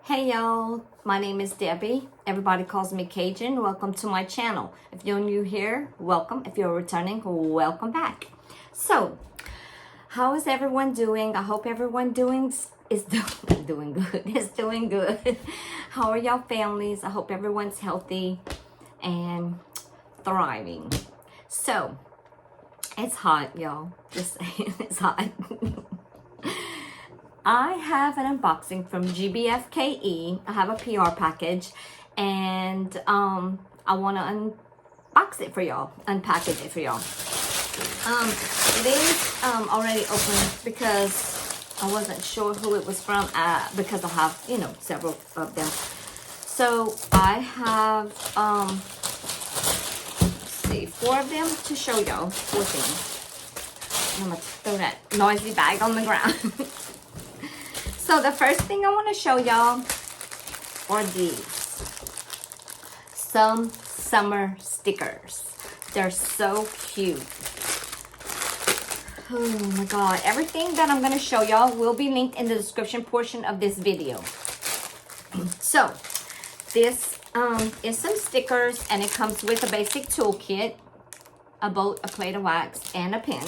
Hey y'all, my name is Debbie. Everybody calls me Cajun. Welcome to my channel. If you're new here, welcome. If you're returning, welcome back. So, how is everyone doing? I hope everyone doing good. Is doing good. How are y'all families? I hope everyone's healthy and thriving. So, it's hot, y'all. Just saying, it's hot. I have an unboxing from GBFKE. I have a PR package, and I want to unbox it for y'all, unpackage it for y'all. It is already open because I wasn't sure who it was from because I have, several of them. So I have, let's see, 4 of them to show y'all, 4 things. I'm going to throw that noisy bag on the ground. So the first thing I want to show y'all are these. Some summer stickers. They're so cute. Oh my God. Everything that I'm going to show y'all will be linked in the description portion of this video. So this is some stickers, and it comes with a basic toolkit, a bolt, a plate of wax, and a pen.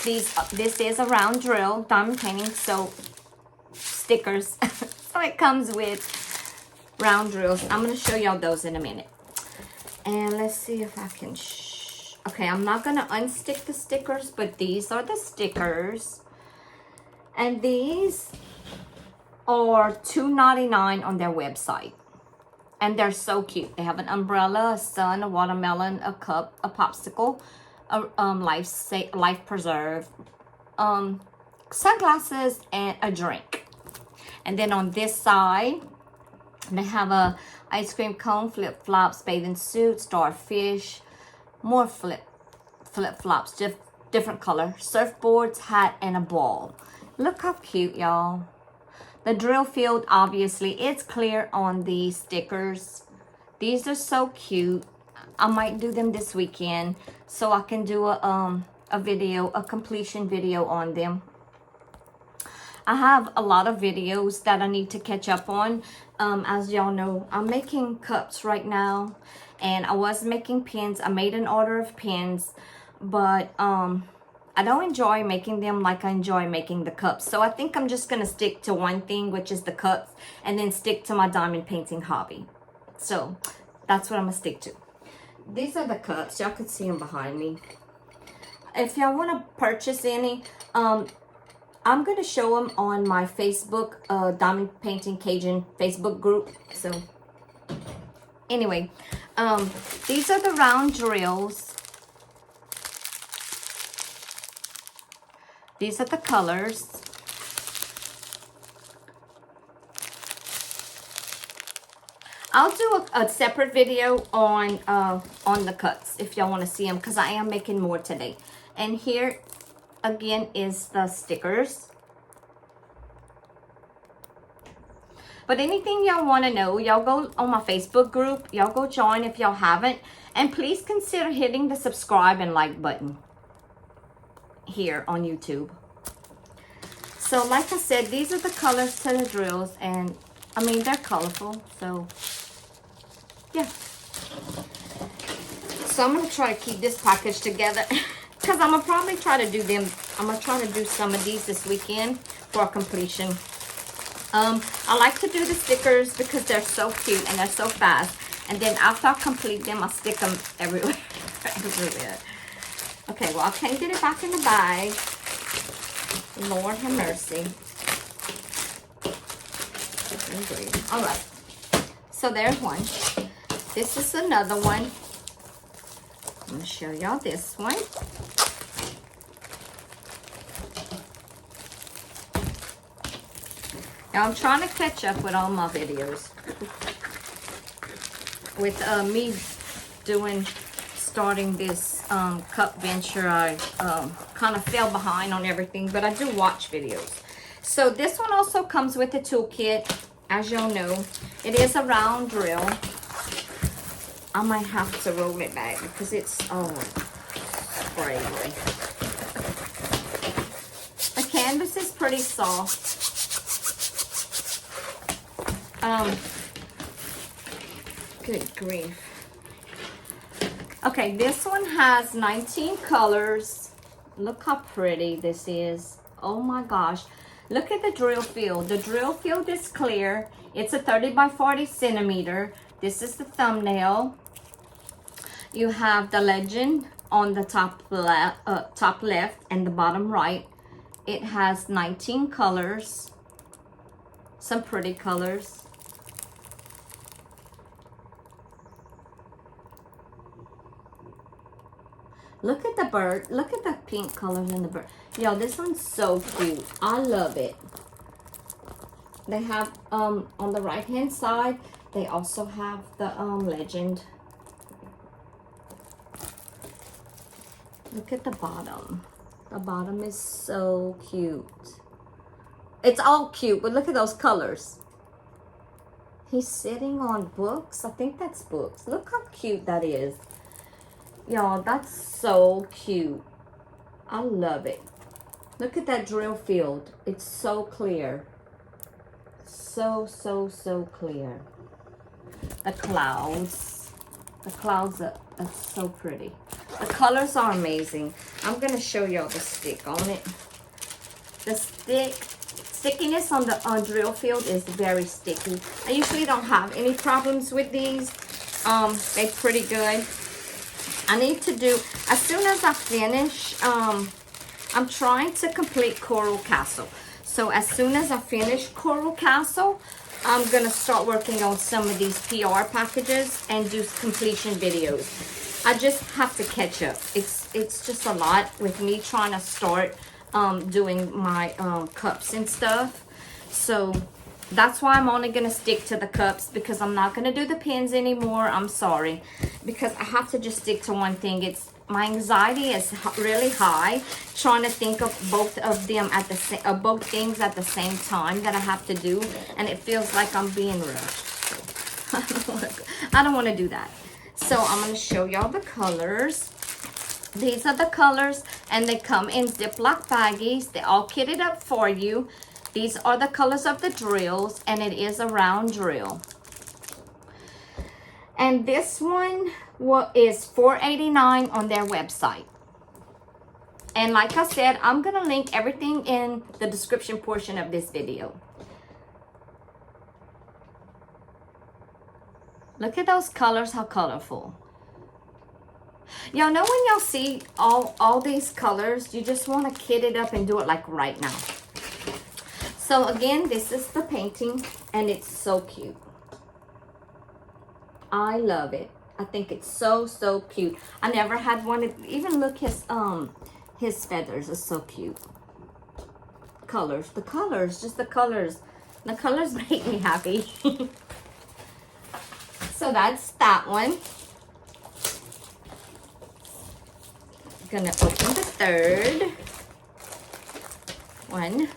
This is a round drill diamond painting, so stickers. So it comes with round drills. I'm going to show y'all those in a minute. And let's see if I can okay, I'm not going to unstick the stickers, but these are the stickers. And these are $2.99 on their website. And they're so cute. They have an umbrella, a sun, a watermelon, a cup, a popsicle, a life preserve, sunglasses, and a drink. And then on this side, they have a ice cream cone, flip-flops, bathing suit, starfish, more flip-flops, just different color, surfboards, hat, and a ball. Look how cute, y'all. The drill field, obviously, it's clear on these stickers. These are so cute. I might do them this weekend so I can do a video, a completion video on them. I have a lot of videos that I need to catch up on. As y'all know, I'm making cups right now, and I was making pins. I made an order of pins, but I don't enjoy making them like I enjoy making the cups. So I think I'm just going to stick to one thing, which is the cups, and then stick to my diamond painting hobby. So that's what I'm going to stick to. These are the cups. Y'all can see them behind me. If y'all want to purchase any, I'm going to show them on my Facebook, Diamond Painting Cajun Facebook group. So, anyway, these are the round drills. These are the colors. I'll do a separate video on the cuts if y'all want to see them, because I am making more today. And here again is the stickers. But anything y'all want to know, y'all go on my Facebook group. Y'all go join if y'all haven't. And please consider hitting the subscribe and like button here on YouTube. So like I said, these are the colors to the drills, and I mean, they're colorful, so yeah. So I'm going to try to keep this package together because I'm going to probably try to do them. I'm going to try to do some of these this weekend for completion. I like to do the stickers because they're so cute and they're so fast. And then after I complete them, I'll stick them everywhere. Everywhere. Okay, well, I can't get it back in the bag. Lord have mercy. All right. So there's one. This is another one. I'm going to show y'all this one. Now I'm trying to catch up with all my videos. With me starting this cup venture, I kind of fell behind on everything, but I do watch videos. So this one also comes with a toolkit, as y'all know. It is a round drill. I might have to roll it back because it's spray. The canvas is pretty soft. Good grief. Okay, this one has 19 colors. Look how pretty this is. Oh my gosh. Look at the drill field. The drill field is clear. It's a 30 by 40 centimeter. This is the thumbnail. You have the legend on the top left and the bottom right. It has 19 colors. Some pretty colors. Look at the bird. Look at the pink colors in the bird. Yo, this one's so cute. I love it. They have, on the right-hand side, they also have the legend. Look at the bottom. The bottom is so cute. It's all cute, but look at those colors. He's sitting on books. I think that's books. Look how cute that is. Y'all, that's so cute. I love it. Look at that drill field. It's so clear. So, so, so clear. The clouds. The clouds are so pretty. The colors are amazing. I'm going to show y'all the stick on it. The stickiness on the drill field is very sticky. I usually don't have any problems with these. They're pretty good. I need to do, as soon as I finish, I'm trying to complete Coral Castle. So as soon as I finish Coral Castle, I'm going to start working on some of these PR packages and do completion videos. I just have to catch up. It's just a lot with me trying to start doing my cups and stuff. So that's why I'm only going to stick to the cups, because I'm not going to do the pins anymore. I'm sorry, because I have to just stick to one thing. My anxiety is really high trying to think of both of them at the both things at the same time that I have to do, and it feels like I'm being rushed. I don't want to do that. So I'm going to show y'all the colors. These are the colors, and they come in Ziploc baggies. They're all kitted up for you. These are the colors of the drills, and it is a round drill. And this one is $4.89 on their website. And like I said, I'm going to link everything in the description portion of this video. Look at those colors, how colorful. Y'all know when y'all see all these colors, you just want to kit it up and do it like right now. So again, this is the painting, and it's so cute. I love it. I think it's so, so cute. I never had one. Even look, his feathers are so cute. Colors, the colors, just the colors. The colors make me happy. So that's that one. I'm gonna open the third one.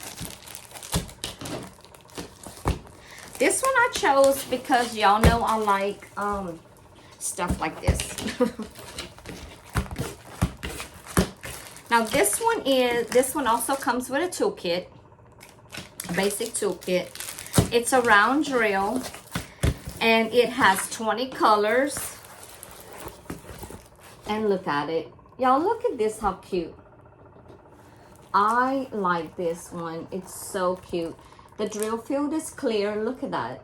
This one I chose because y'all know I like stuff like this. Now this one also comes with a toolkit, a basic toolkit. It's a round drill, and it has 20 colors. And look at it. Y'all, look at this, how cute. I like this one. It's so cute. The drill field is clear. Look at that.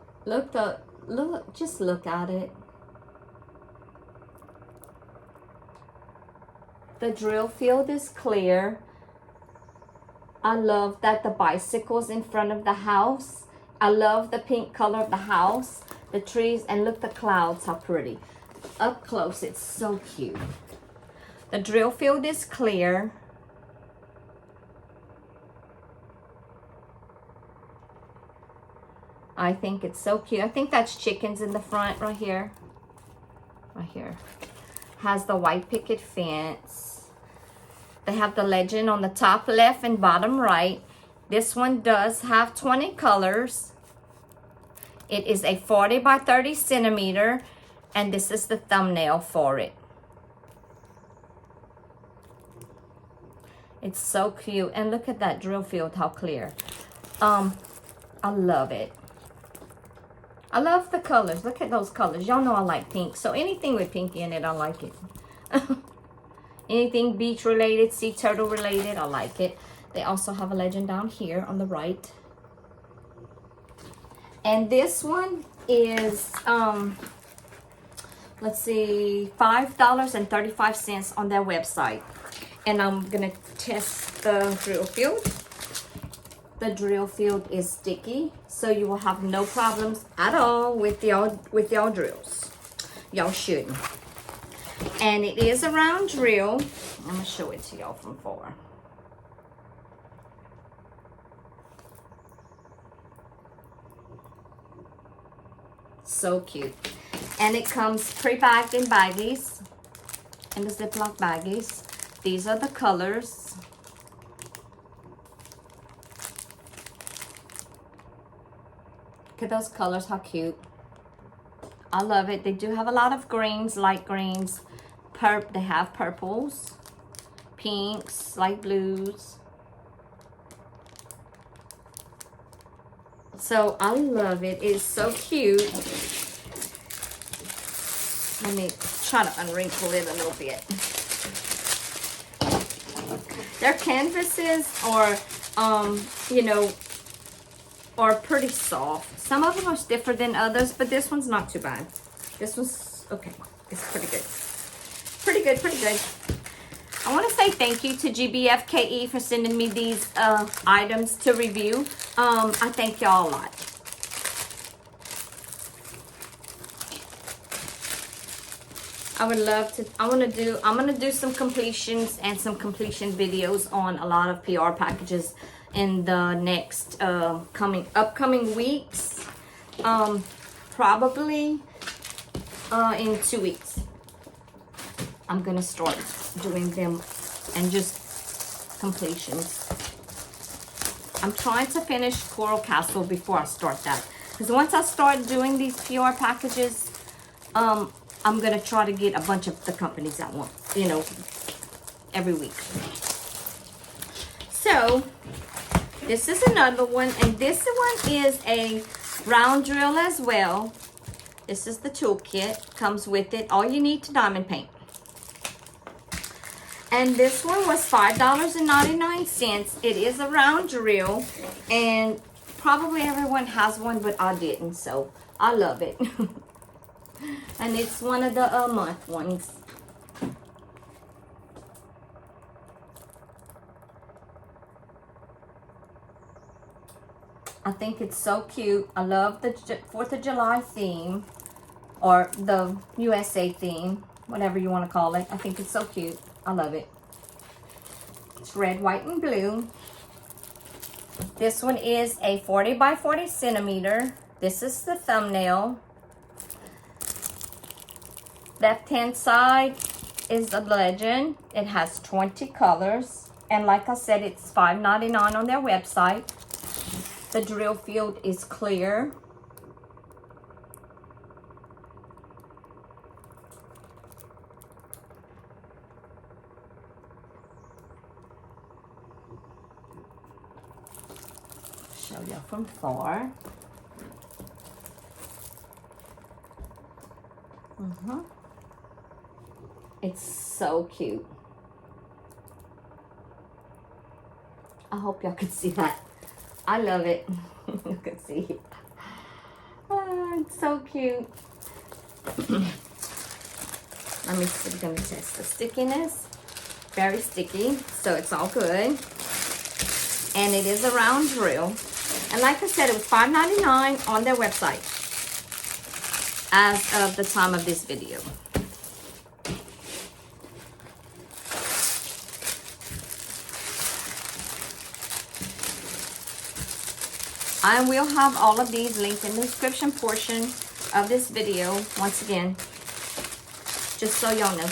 Just look at it. The drill field is clear. I love that the bicycle's in front of the house. I love the pink color of the house, the trees, and look the clouds, how pretty. Up close, it's so cute. The drill field is clear. I think it's so cute. I think that's chickens in the front right here. Right here. Has the white picket fence. They have the legend on the top left and bottom right. This one does have 20 colors. It is a 40 by 30 centimeter, and this is the thumbnail for it. It's so cute. And look at that drill field, how clear. I love it. I love the colors. Look at those colors. Y'all know I like pink. So anything with pink in it, I like it. Anything beach related, sea turtle related, I like it. They also have a legend down here on the right. And this one is, let's see, $5.35 on their website. And I'm gonna test the drill field. The drill field is sticky, so you will have no problems at all with y'all drills. Y'all shouldn't. And it is a round drill. I'm gonna show it to y'all from far. So cute. And it comes pre-packed in baggies, in the Ziploc baggies. These are the colors. Look at those colors, how cute. I love it. They do have a lot of greens, light greens. They have purples, pinks, light blues. So I love it. It's so cute. Let me try to unwrinkle it a little bit. Their canvases are, you know, are pretty soft. Some of them are stiffer than others, but this one's not too bad. This one's okay. It's pretty good. Pretty good, pretty good. I want to say thank you to GBFKE for sending me these items to review. I thank y'all a lot. I would love to, I'm gonna do some completions and some completion videos on a lot of PR packages in the next upcoming weeks. Probably in 2 weeks. I'm gonna start doing them and just completions. I'm trying to finish Coral Castle before I start that. Because once I start doing these PR packages, I'm gonna try to get a bunch of the companies I want, you know, every week. So, this is another one, and this one is a round drill as well. This is the toolkit, comes with it. All you need to diamond paint. And this one was $5.99. It is a round drill, and probably everyone has one, but I didn't, so I love it. And it's one of the month ones. I think it's so cute. I love the 4th of July theme, or the USA theme, whatever you want to call it. I think it's so cute. I love it. It's red, white, and blue. This one is a 40 by 40 centimeter. This is the thumbnail. Left-hand side is a legend. It has 20 colors. And like I said, it's $5.99 on their website. The drill field is clear. Show you from far. It's so cute. I hope y'all can see that. I love it. You can see it. Oh, it's so cute. Let me see. I'm gonna test the stickiness. Very sticky, so it's all good. And it is a round drill. And like I said, it was $5.99 on their website as of the time of this video. I will have all of these linked in the description portion of this video, once again, just so y'all know.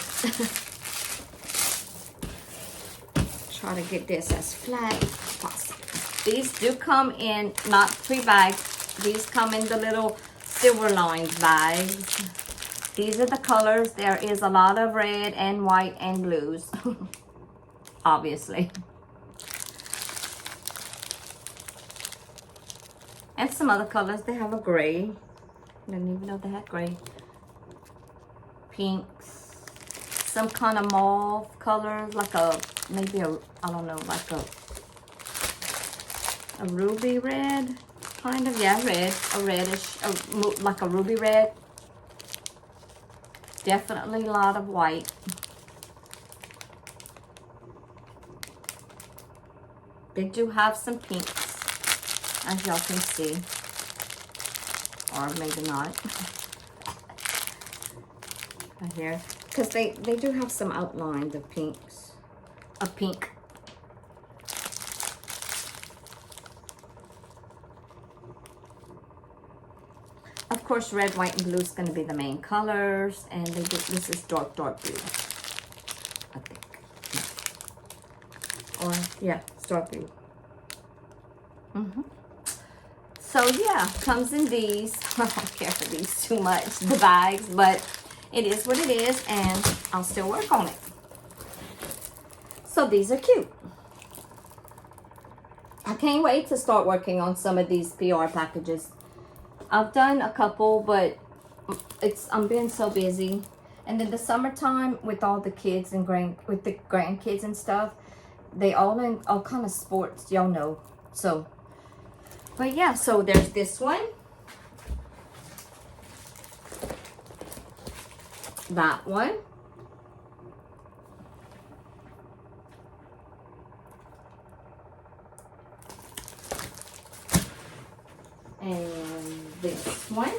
Try to get this as flat as possible. These do come in, not pre-bagged, these come in the little silver lined bags. These are the colors. There is a lot of red and white and blues, obviously. And some other colors. They have a gray. Didn't even know they had gray. Pinks. Some kind of mauve color, like a, maybe a, I don't know, like a ruby red, kind of, yeah, red, a reddish, like a ruby red. Definitely a lot of white. They do have some pinks, as y'all can see, or maybe not. Right here, because they do have some outlines of pinks, of pink. Of course, red, white, and blue is going to be the main colors, and they do, this is dark blue, I think. Or yeah, it's dark blue. So yeah, comes in these. I don't care for these too much, the bags, but it is what it is, and I'll still work on it. So these are cute. I can't wait to start working on some of these PR packages. I've done a couple, but I'm being so busy. And then the summertime with all the kids and with the grandkids and stuff, they all in all kind of sports, y'all know. So, but yeah, so there's this one. That one. And this one.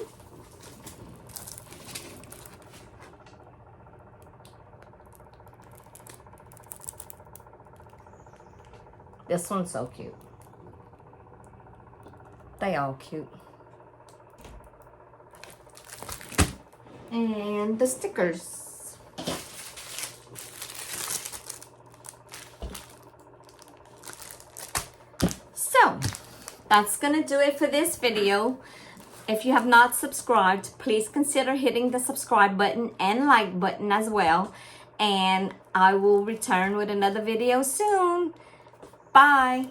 This one's so cute. They all cute. And the stickers. So, that's gonna do it for this video. If you have not subscribed, please consider hitting the subscribe button and like button as well. And I will return with another video soon. Bye.